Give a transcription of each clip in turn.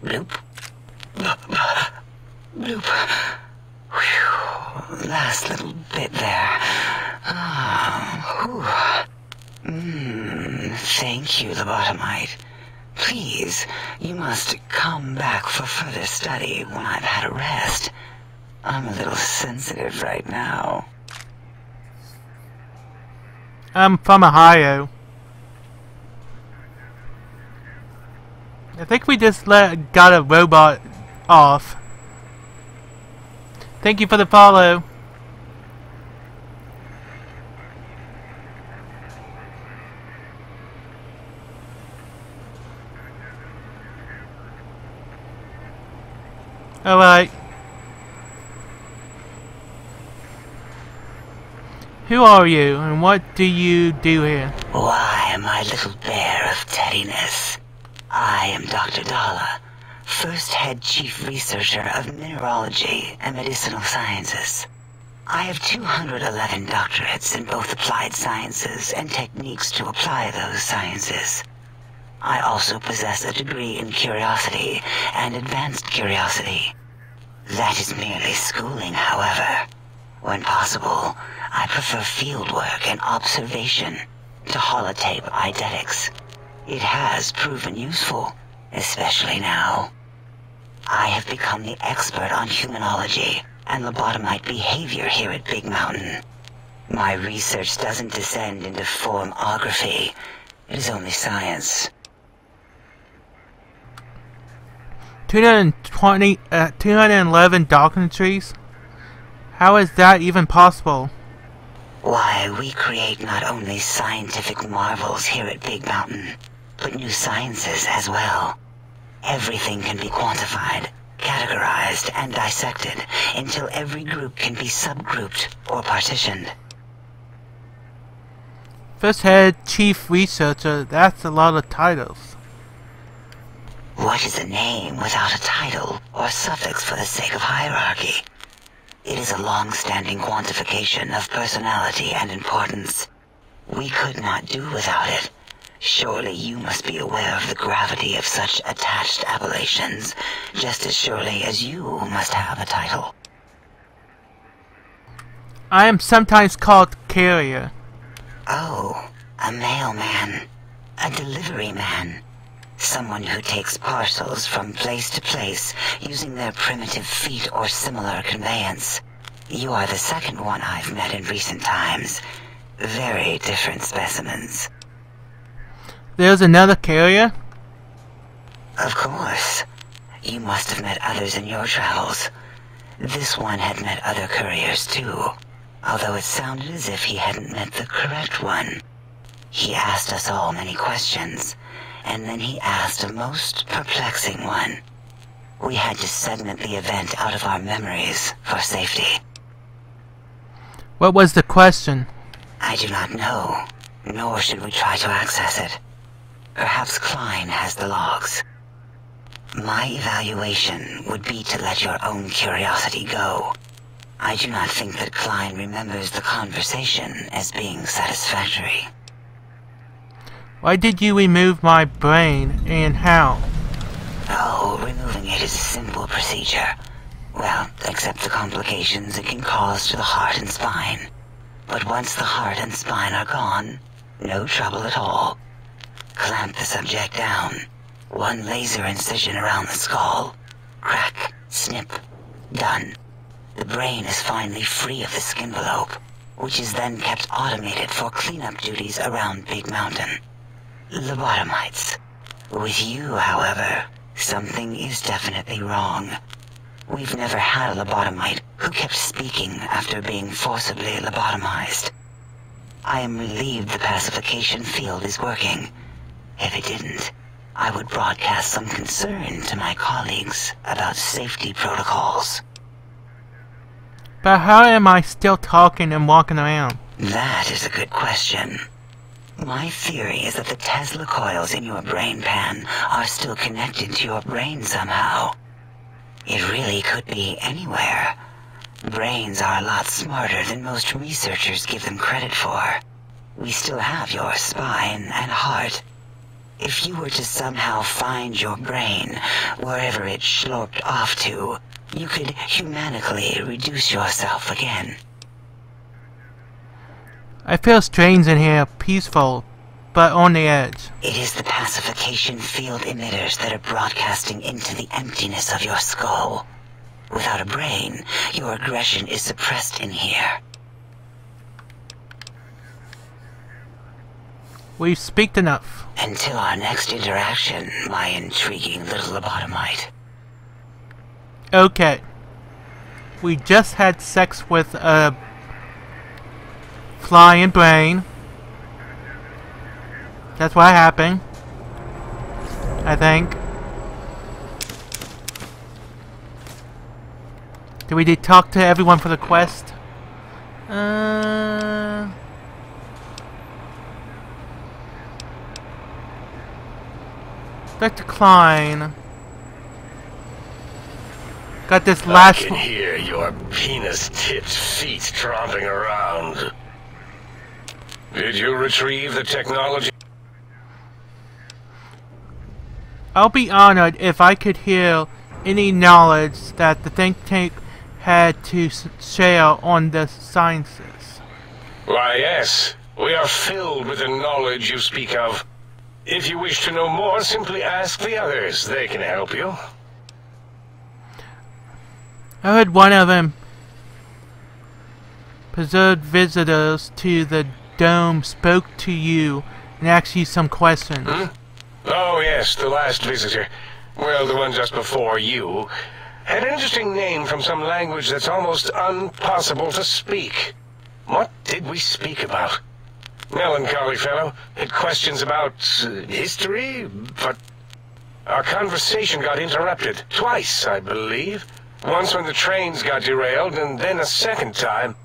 Bloop. Bloop. Whew. Last little bit there. Thank you, lobotomite. Please, you must come back for further study when I've had a rest. I'm a little sensitive right now. I'm from Ohio. I think we just got a robot off. Thank you for the follow. Alright. Who are you, and what do you do here? Why, my little bear of teddiness. I am Dr. Dalla, first head chief researcher of mineralogy and medicinal sciences. I have 211 doctorates in both applied sciences and techniques to apply those sciences. I also possess a degree in curiosity and advanced curiosity. That is merely schooling, however. When possible, I prefer fieldwork and observation to holotape eidetics. It has proven useful, especially now. I have become the expert on humanology and lobotomite behavior here at Big Mountain. My research doesn't descend into formography. It is only science. 211 documentaries? How is that even possible? Why, we create not only scientific marvels here at Big Mountain, but new sciences as well. Everything can be quantified, categorized, and dissected until every group can be subgrouped or partitioned. First head chief researcher, that's a lot of titles. What is a name without a title or suffix for the sake of hierarchy? It is a long-standing quantification of personality and importance. We could not do without it. Surely you must be aware of the gravity of such attached appellations, just as surely as you must have a title. I am sometimes called carrier. Oh, a mailman. A delivery man. Someone who takes parcels from place to place using their primitive feet or similar conveyance. You are the second one I've met in recent times. Very different specimens. There's another carrier? Of course. You must have met others in your travels. This one had met other couriers too, although it sounded as if he hadn't met the correct one. He asked us all many questions, and then he asked a most perplexing one. We had to segment the event out of our memories for safety. What was the question? I do not know, nor should we try to access it. Perhaps Klein has the logs. My evaluation would be to let your own curiosity go. I do not think that Klein remembers the conversation as being satisfactory. Why did you remove my brain, and how? Oh, removing it is a simple procedure. Well, except the complications it can cause to the heart and spine. But once the heart and spine are gone, no trouble at all. Clamp the subject down. One laser incision around the skull. Crack, snip, done. The brain is finally free of the skin envelope, which is then kept automated for cleanup duties around Big Mountain. Lobotomites. With you, however, something is definitely wrong. We've never had a lobotomite who kept speaking after being forcibly lobotomized. I am relieved the pacification field is working. If it didn't, I would broadcast some concern to my colleagues about safety protocols. But how am I still talking and walking around? That is a good question. My theory is that the Tesla coils in your brain pan are still connected to your brain somehow. It really could be anywhere. Brains are a lot smarter than most researchers give them credit for. We still have your spine and heart. If you were to somehow find your brain, wherever it slurped off to, you could humanically reduce yourself again. I feel strange in here, peaceful, but on the edge. It is the pacification field emitters that are broadcasting into the emptiness of your skull. Without a brain, your aggression is suppressed in here. We've speaked enough. Until our next interaction, my intriguing little lobotomite. Okay. We just had sex with a flying brain. That's what happened. I think. Did we talk to everyone for the quest? Dr. Klein. Got this last. I can hear your penis-tipped feet tromping around. Did you retrieve the technology? I'll be honored if I could hear any knowledge that the think tank had to share on the sciences. Why, yes. We are filled with the knowledge you speak of. If you wish to know more, simply ask the others. They can help you. I heard one of them preserved visitors to the dome spoke to you and asked you some questions. Oh, yes, the last visitor. Well, the one just before you. Had an interesting name from some language that's almost impossible to speak. What did we speak about? Melancholy fellow. Had questions about history, but our conversation got interrupted. Twice, I believe. Once when the trains got derailed, and then a second time.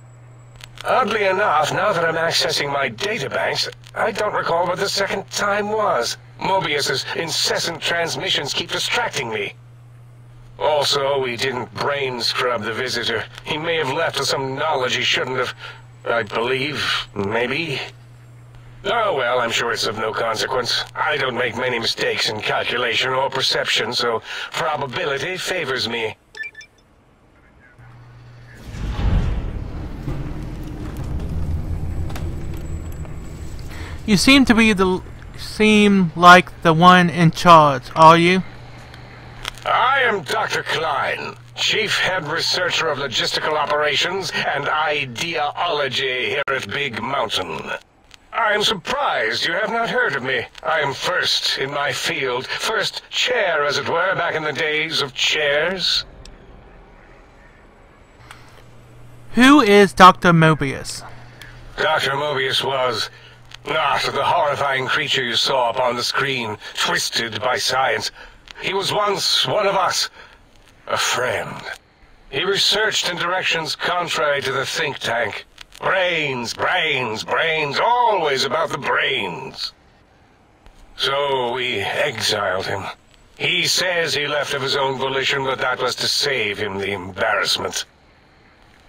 Oddly enough, now that I'm accessing my databanks, I don't recall what the second time was. Mobius's incessant transmissions keep distracting me. Also, we didn't brain scrub the visitor. He may have left with some knowledge he shouldn't have. I believe, maybe. Oh well, I'm sure it's of no consequence. I don't make many mistakes in calculation or perception, so probability favors me. You seem like the one in charge, are you? I am Dr. Klein, Chief Head Researcher of Logistical Operations and Ideology here at Big Mountain. I am surprised you have not heard of me. I am first in my field, first chair, as it were, back in the days of chairs. Who is Dr. Mobius? Dr. Mobius was not the horrifying creature you saw upon the screen, twisted by science. He was once one of us, a friend. He researched in directions contrary to the think tank. Brains, brains, brains, always about the brains. So we exiled him. He says he left of his own volition, but that was to save him the embarrassment.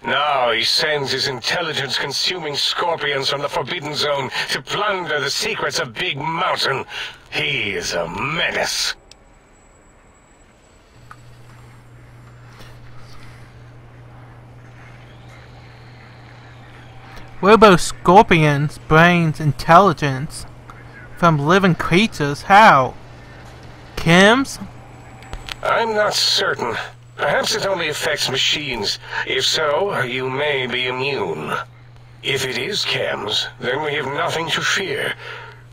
Now he sends his intelligence-consuming scorpions from the Forbidden Zone to plunder the secrets of Big Mountain. He is a menace. Robo-scorpions, brains, intelligence from living creatures? How? Chems? I'm not certain. Perhaps it only affects machines. If so, you may be immune. If it is chems, then we have nothing to fear.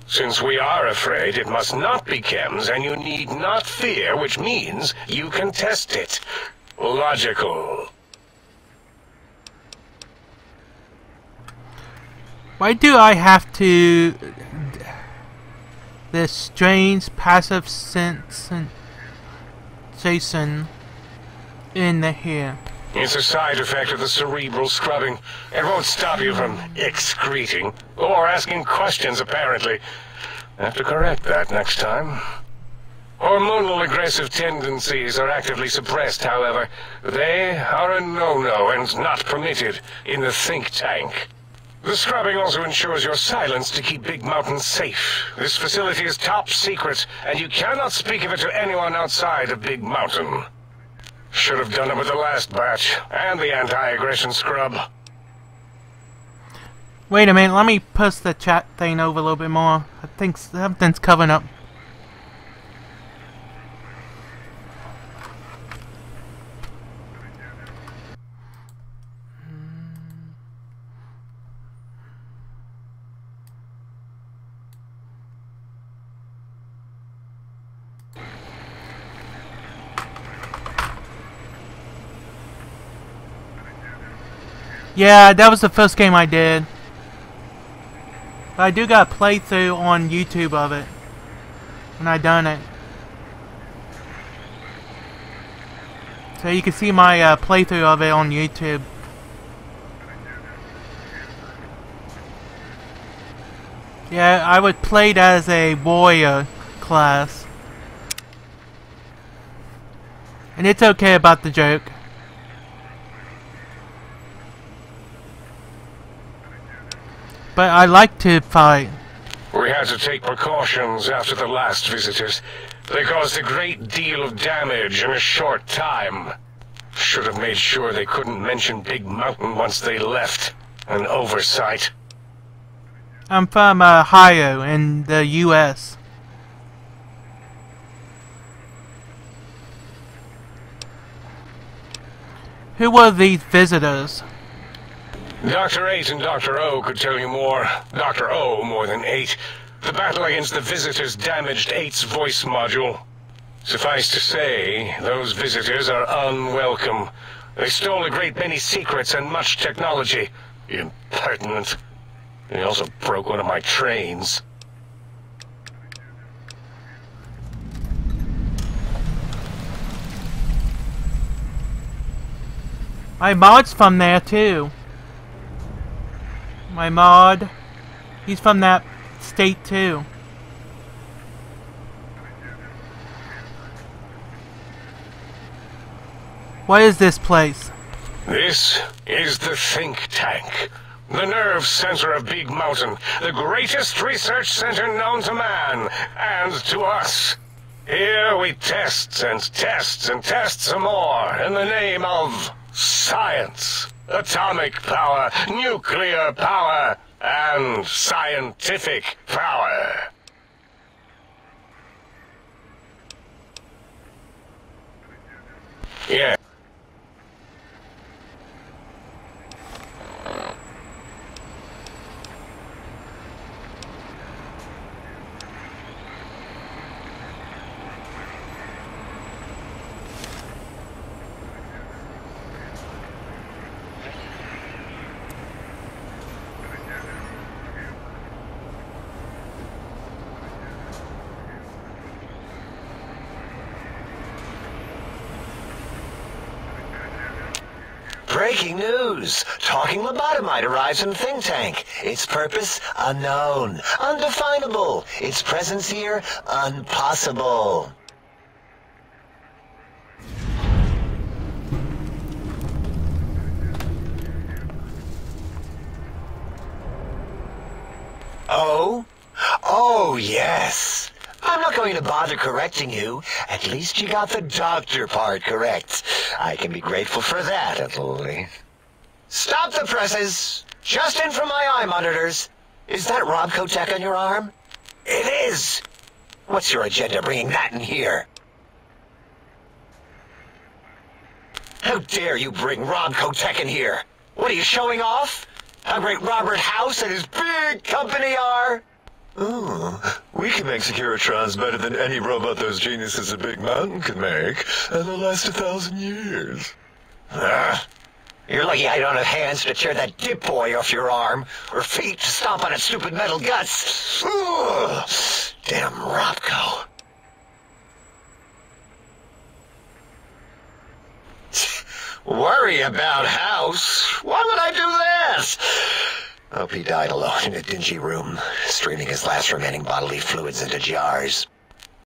Since we are afraid, it must not be chems, and you need not fear, which means you can test it. Logical. Why do I have to... this strange passive sensation in the hair? It's a side effect of the cerebral scrubbing. It won't stop you from excreting, or asking questions, apparently. Have to correct that next time. Hormonal aggressive tendencies are actively suppressed, however. They are a no-no and not permitted in the think tank. The scrubbing also ensures your silence to keep Big Mountain safe. This facility is top secret, and you cannot speak of it to anyone outside of Big Mountain. Should have done it with the last batch, and the anti-aggression scrub. Wait a minute, let me push the chat thing over a little bit more. I think something's coming up. Yeah, that was the first game I did. But I do got a playthrough on YouTube of it. When I done it. So you can see my playthrough of it on YouTube. Yeah, I was played as a warrior class. And it's okay about the joke. But I like to fight. We had to take precautions after the last visitors. They caused a great deal of damage in a short time. Should have made sure they couldn't mention Big Mountain once they left. An oversight. I'm from Ohio in the U.S. Who were these visitors? Dr. 8 and Dr. O could tell you more. Dr. O more than 8. The battle against the visitors damaged 8's voice module. Suffice to say, those visitors are unwelcome. They stole a great many secrets and much technology. Impertinent. They also broke one of my trains. My mod's from there too. My mod, he's from that state too. What is this place? This is the think tank. The nerve center of Big Mountain. The greatest research center known to man, and to us. Here we test and test and test some more in the name of science. Atomic power, nuclear power, and scientific power. Yeah. Breaking news! Talking lobotomite arrives in think tank. Its purpose, unknown. Undefinable. Its presence here, impossible. Oh? Oh, yes. I'm not going to bother correcting you. At least you got the doctor part correct. I can be grateful for that, at least. Stop the presses! Just in from my eye monitors. Is that Robco Tech on your arm? It is! What's your agenda bringing that in here? How dare you bring Robco Tech in here? What are you showing off? How great Robert House and his big company are? Oh, we can make Securitrons better than any robot those geniuses at Big Mountain can make, and they'll last 1,000 years. You're lucky I don't have hands to tear that dip boy off your arm, or feet to stomp on its stupid metal guts. Ugh. Damn Robco. Worry about House? Why would I do this? Hope he died alone in a dingy room, straining his last remaining bodily fluids into jars.